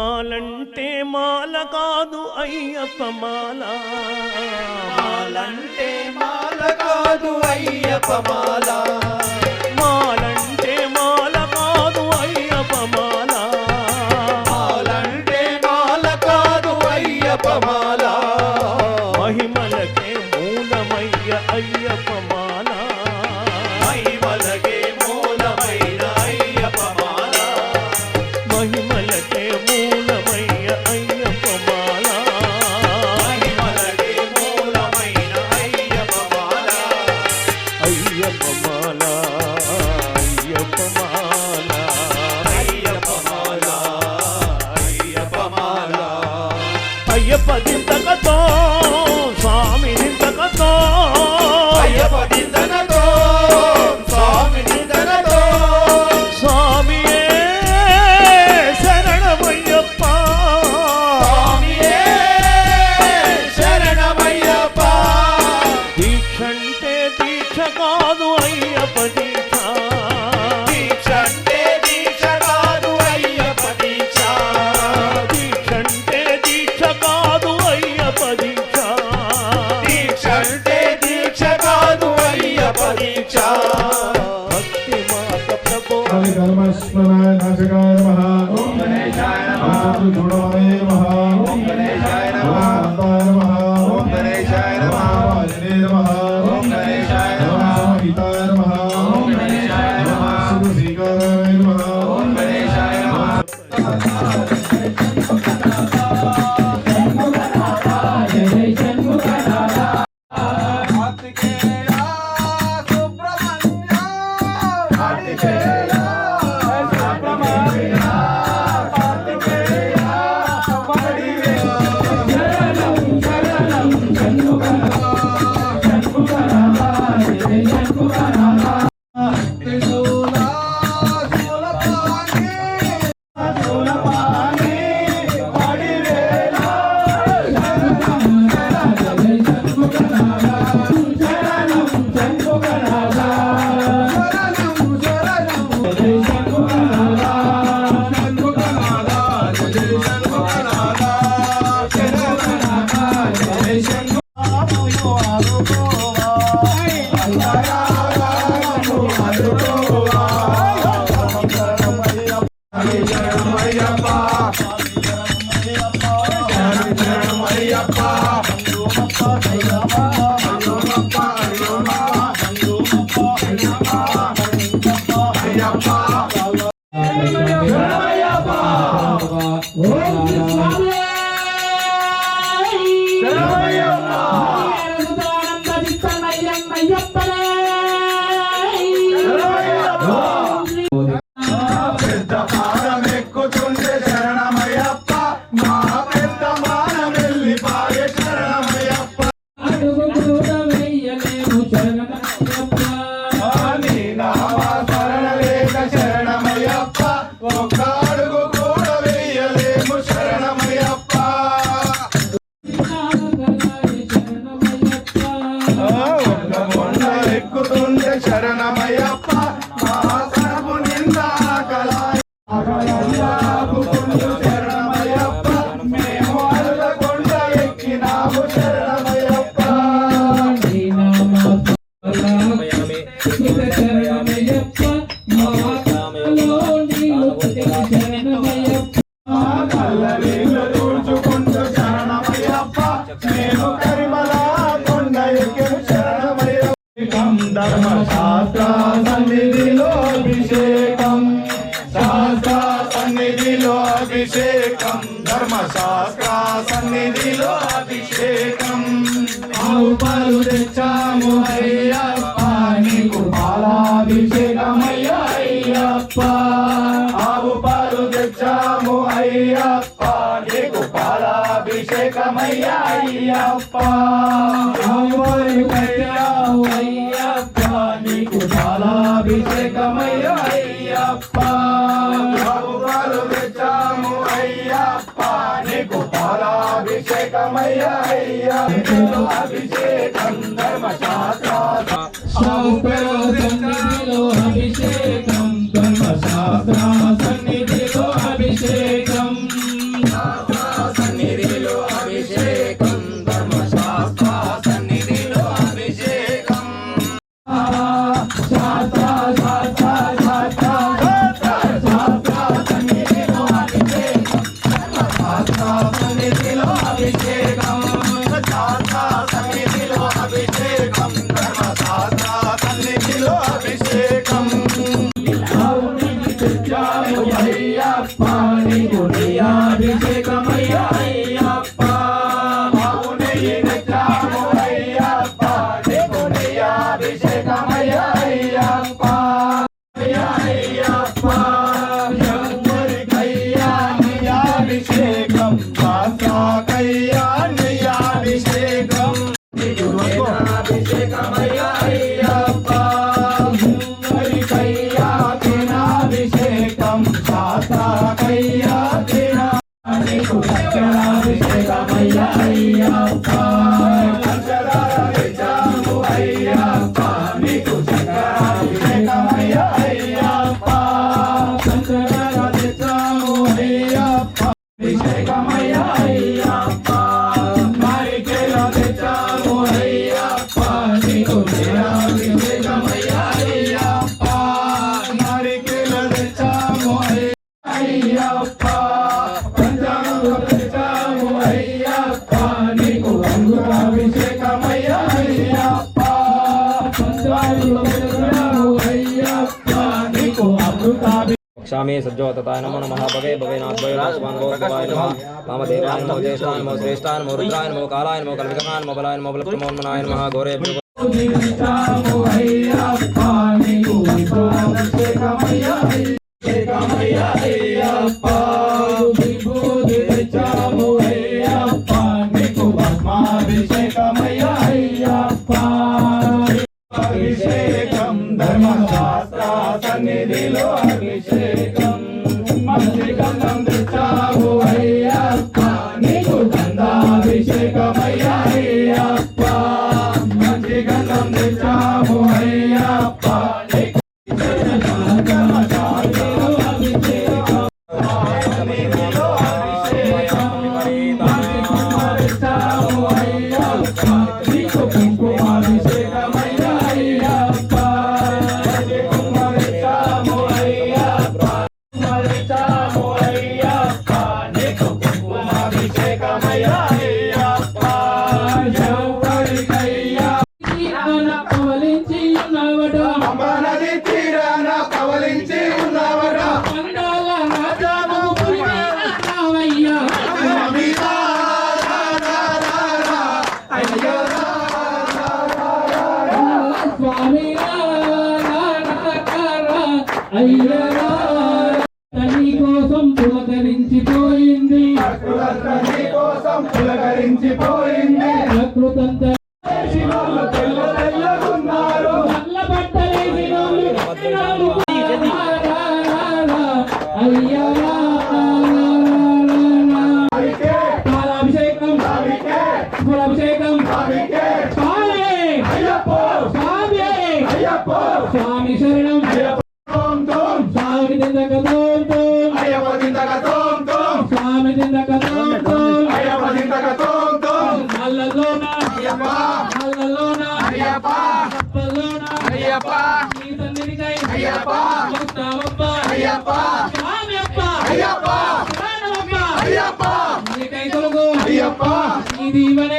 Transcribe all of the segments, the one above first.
మాలంటే మాల కాదు అయ్యప్ప మాల, మాలంటే మాల కాదు అయ్యప్ప మాల, మాలంటే మాల కాదు అయ్యప్ప మాల, మాలంటే మాల కాదు అయ్యప్ప మాల, మహిమలకే మూలమయ్య అయ్యప్ప మాల, మహిమలకే మూలమైన అయ్యప్ప మాల, మహిమలకే మూలమయ్య అయ్యప్ప మాల, మహిమలకే మూలమైన అయ్యప్ప మాల, అయ్యప్ప మాల, అయ్యప్ప మాల, అయ్యప్ప మాల, అయ్యప్ప మాల, అయ్యప్ప దింతకతో స్వామి దింతకతో, అయ్యప్ప దింతకతో స్వామి దింతకతో, స్వామియే శరణమయ్యప్ప, స్వామియే శరణమయ్యప్ప, దీక్షంటే దీక్ష కాదు అయ్యప్ప దీక్ష, దీక్షంటే దీక్ష కాదు అయ్యప్ప దీక్ష, దీక్షంటే దీక్ష కాదు అయ్యప్ప దీక్ష, దీక్షంటే దీక్ష కాదు అయ్యప్ప దీక్ష, భక్తి మాత ప్రభో కర్మస్మరాయ నాశకాయ నమః, ఓం గణేశాయ నమః, గుణవే నమః, ఓం గణేశాయ నమః, అనంతాయ నమః, ఓం గణేశాయ నమః, వాజనే నమః, ఓం గణేశాయ నమః, హితాయ నమః, ఓం గణేశాయ నమః, శ్రీకారాయ నమః, ఓం గణేశాయ నమః. పెద్ద పాదమెక్కుతుంటే శరణమయ్యప్ప, మా పెద్ద మానమెల్లిపాయ శరణమయ్యప్ప, నీ నామ స్మరణ లేక శరణమయ్యప్ప, ఒక్క అడుగు కూడా వేయలేము శరణమయ్యప్ప, ఒక్క కొండ ఎక్కుతుంటే శరణమయ్యప్ప, మా సరపు నిందా శరణమయ్యప్ప, మేము అరుల కొండ ఎక్కినాము శరణమయ్యప్ప, మా కళ్ళ నీళ్ళు దూచుకుంటూ శరణమయ్యప్ప, మేము కరిమల కొండ ఎక్కిన శరణమయ్యప్ప, ధర్మశాస్త్ర సన్నిధిలో అభిషేకం, శాస్త్ర సన్నిధిలో అభిషేకం, ధర్మశాస్త్ర సన్నిధిలో అభిషేకం, ఆవు పాలు తెచ్చాము అయ్యప్ప, నీకు పాలాభిషేకమయ్యా అయ్యప్ప, ఆవు పాలు తెచ్చాము అయ్యప్ప, నీకు పాలాభిషేకమయ్యా అయ్యప్ప, ఆవు పాలు తెచ్చాము అయ్యప్ప, నీకు పాలాభిషేకమయ్యా అయ్యప్ప, ఆవు పాలు తెచ్చాము అయ్యప్ప, నీకు పాలాభిషేకమయ్యా అయ్యప్ప, అభిషేకం ధర్మశాస్త్ర సన్నిధిలో అభిషేకం, ధర్మశాస్త్ర సన్నిధిలో అభిషేకం, वक्षामि सज्जोतताय नमो नमः भवे भवेनाद्वय राजवानवोत्सवाय नमः वामदेवाय नमो ज्येष्ठाय नमो श्रेष्ठाय नमो रुद्राय नमो कालाय नमो कल्पितकाय नमो बलाय नमो बलक्षमोन्मनाय नमः घोरे అభిషేకం ధర్మశాస్త్ర సన్నిధిలో అభిషేకం మంచి గంధం తెచ్చావు అయ్యప్ప నీకు గంధాభిషేకమయ్యా అయ్యప్ప మంచి గంధం తెచ్చావు అయ్యప్ప పులకరించిపోయింది ప్రకృతంతా నల్ల బట్టలేసినోళ్ళు అయ్యా పాలాభిషేకం పులాభిషేకం స్వామి శరణం స్వామి దిందక స్వామి దిందక నల్లలోన నల్లలోన అప్పలోన ఈ సన్నిధికై వస్తావప్ప స్వామి అప్ప ప్రాణమప్ప నీకై తొలగు ఈ దీవెనే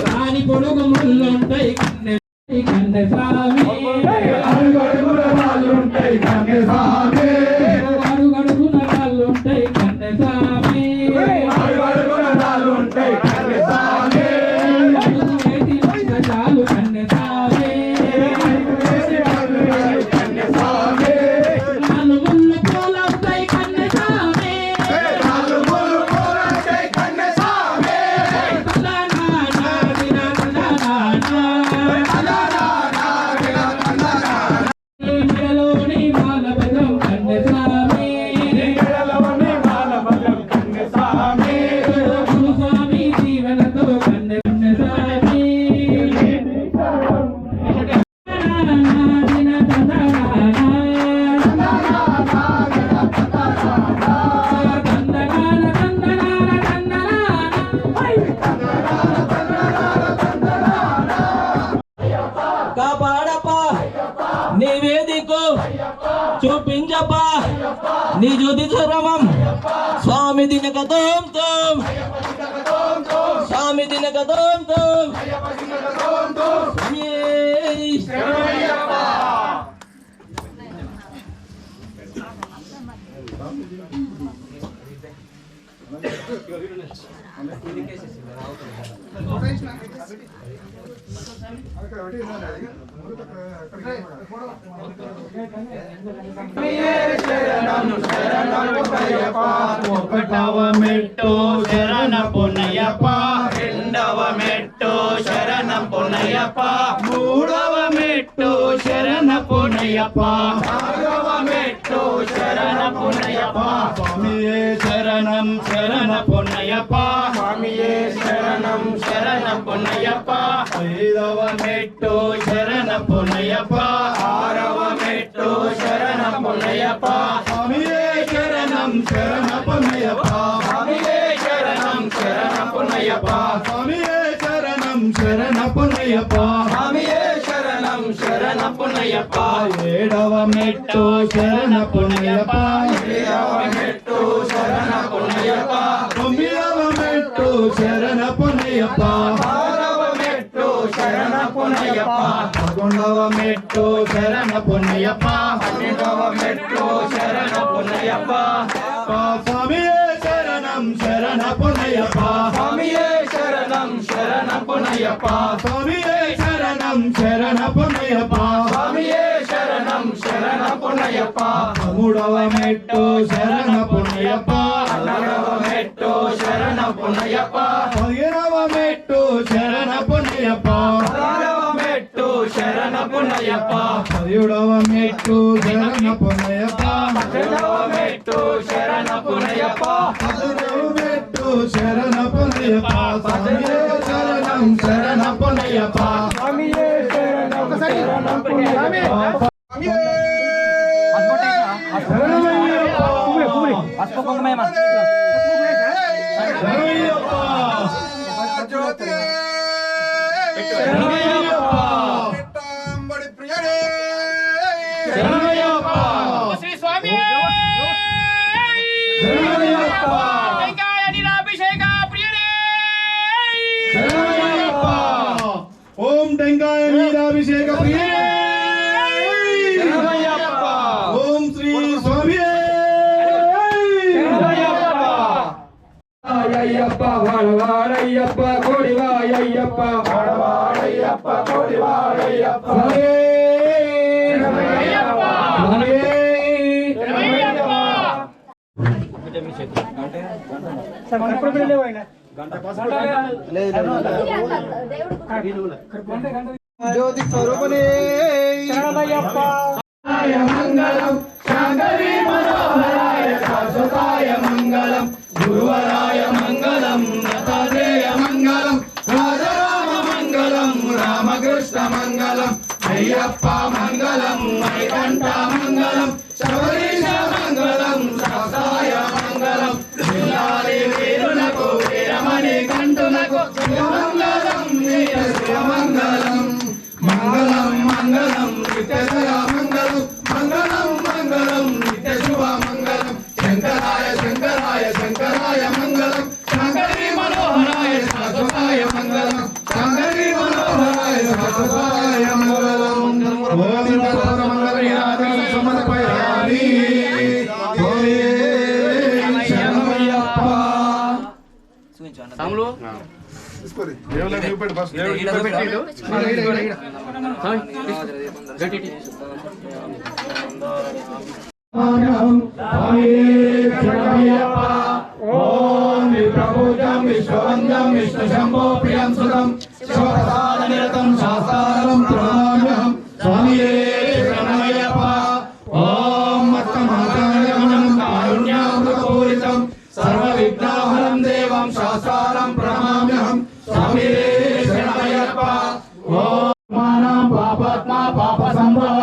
రాని పొడుగు ముళ్ళుంటాయి కన్నె స్వామి అడుగడుగున రాళ్ళుంటాయి కన్నె స్వామి చాలు కన్నె స్వామి నన్ను ముళ్ళు పూలవుతాయి కన్నె స్వామి నివేదికో చూపించప్పా నీ జ్యోతి స్వరమం స్వామి దినక తోం తోం స్వామి దినక తోం తోం ఒకటవ మెట్టు శరణ పున్నయ్యప్ప, రెండవ మెట్టు శరణ పున్నయ్యప్ప, మూడవ మెట్టు శరణ పున్నయ్యప్ప, నాలుగవ మెట్టు శరణ పున్నయ్యప్ప. స్వామియే శరణం శరణ పున్నయ్యప్ప, స్వామియే శరణం శరణ పున్నయ్యప్ప. ఐదవ మెట్టు శరణ పున్నయ్యప్ప, ఆరవ మెట్టు శరణ పున్నయ్యప్ప. స్వామియే శరణం శరణ పున్నయ్యప్ప, స్వామియే శరణం శరణ పున్నయ్యప్ప, స్వామియే శరణం శరణ పున్నయ్యప్ప, స్వామియే శరణం శరణ పున్నయ్యప్ప. ఏడవ మెట్టు శరణ పున్నయ్యప్ప, ఏడవ మెట్టు శరణ పున్నయ్యప్ప. తొమ్మిదవ మెట్టు శరణ పున్నయ్యప్ప, ఆరవ మెట్టు శరణ పున్నయ్యప్ప. పదకొండవ మెట్టు శరణ పున్నయ్యప్ప, పన్నెండవ మెట్టు శరణ పున్నయ్యప్ప. స్వామియే శరణం శరణ పున్నయ్యప్ప, స్వామియే శరణం శరణ పున్నయ్యప్ప, స్వామియే శరణం శరణ పున్నయ్యప్ప, స్వామియే శరణం శరణ పున్నయ్యప్ప. మూడవ మెట్టు శరణ పున్నయ్యప్ప, నాలుగవ మెట్టు శరణ పున్నయ్యప్ప, పదిహేనవ మెట్టు శరణ పున్నయ్యప్ప, పదహారవ మెట్టు శరణ పున్నయ్యప్ప, పదిహేడవ మెట్టు శరణ పున్నయ్యప్ప, పన్నెండవ మెట్టు శరణ పున్నయ్యప్ప, పదమూడవ మెట్టు శరణ పున్నయ్యప్ప. స్వామియే శరణం శరణ పున్నయ్యప్ప, స్వామియే శరణం శరణ పున్నయ్యప్ప. శ్రీ స్వామి టెంకాయ నీలాభిషేక ప్రియనే ఓం టెంకాయ నీరాభిషేక ప్రియే ఓం శ్రీ స్వామి అయ్యప్ప వాడవాడయ్యప్ప కోడివాడయ్యప్ప వాడవాడయ్యప్ప కోడివాడయ్యప్ప. జ్యోతి స్వరూపనే మంగళం శాంకరీ మనోహరాయ శాశ్వతాయ మంగళం, గురువరాయ మంగళం, దత్తాత్రేయ మంగళం, రాజరామ మంగళం, రామకృష్ణ మంగళం, అయ్యప్ప మంగళం, వైకంఠ మంగళం, శబరీశ మంగళం, శాస్త్రాయ మంగళం, జిల్లాలి వీరులకు వీరమణి కంటునకు శివమంగళం, వీర శివమంగళం. మంగళం మంగళం నిత్యశయ మంగళం, మంగళం మంగళం నిత్య శుభ మంగళం. శంకరాయ శంకరాయ శంకరాయ మంగళం, శంకరీ మనోహరాయ శాశ్వతాయ మంగళం, శంకరీ మనోహరాయ శాశ్వతాయ మంగళం. ఓం సర్వమంగళ సమర్పయామి. శరణమయ్యప్ప. దేవుళ్ళకి చూపెట్టు ఫస్ట్. ఓం విప్రభూజం విశ్వవందం విష్ణుశంభో ప్రియం సుతం శివప్రసాద నిరతం శాస్త్రం ప్రణామ్యహం. స్వామియే శరణమయ్యప్ప. ఓం మత్తమాతాయమనం కారుణ్యామృతపూరితం సర్వ విఘ్నాహరం దేవం శాస్త్రం ప్రణామ్యహం. స్వామియే శరణమయ్యప్ప. ఓం మానం పాపాత్మా పాప సంభవ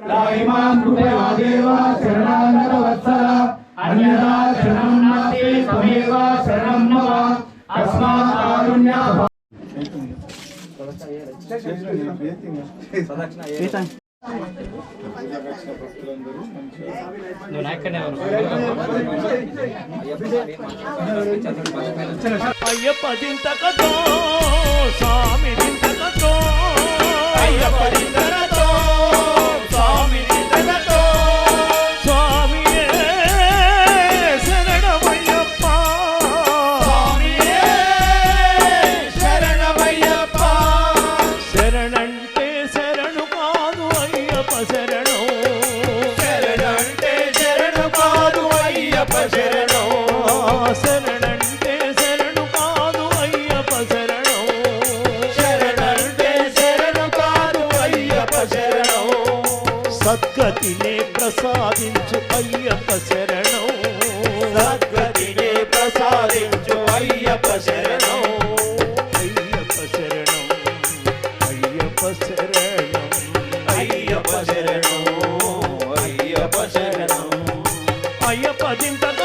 రాహిమాన్ కృపయా దేవ శరణాగత వత్సల అన్యదా శరణం నాస్తి త్వమేవ శరణం మమ తస్మాత్ కారుణ్య. అయ్యప్ప దింతకతో స్వామి దింతకతో అయ్యప్ప దింతకతో స్వామి దింతకతో స్వామియే శరణమయ్యప్ప సద్గతినే ప్రసాదించు అయ్యప్ప శరణం సద్గతినే ప్రసాదించు అయ్యప్ప శరణం అయ్యప్ప శరణం అయ్యప్ప శరణం అయ్యప్ప శరణం అయ్యప్ప శరణం అయ్యప్ప దింతక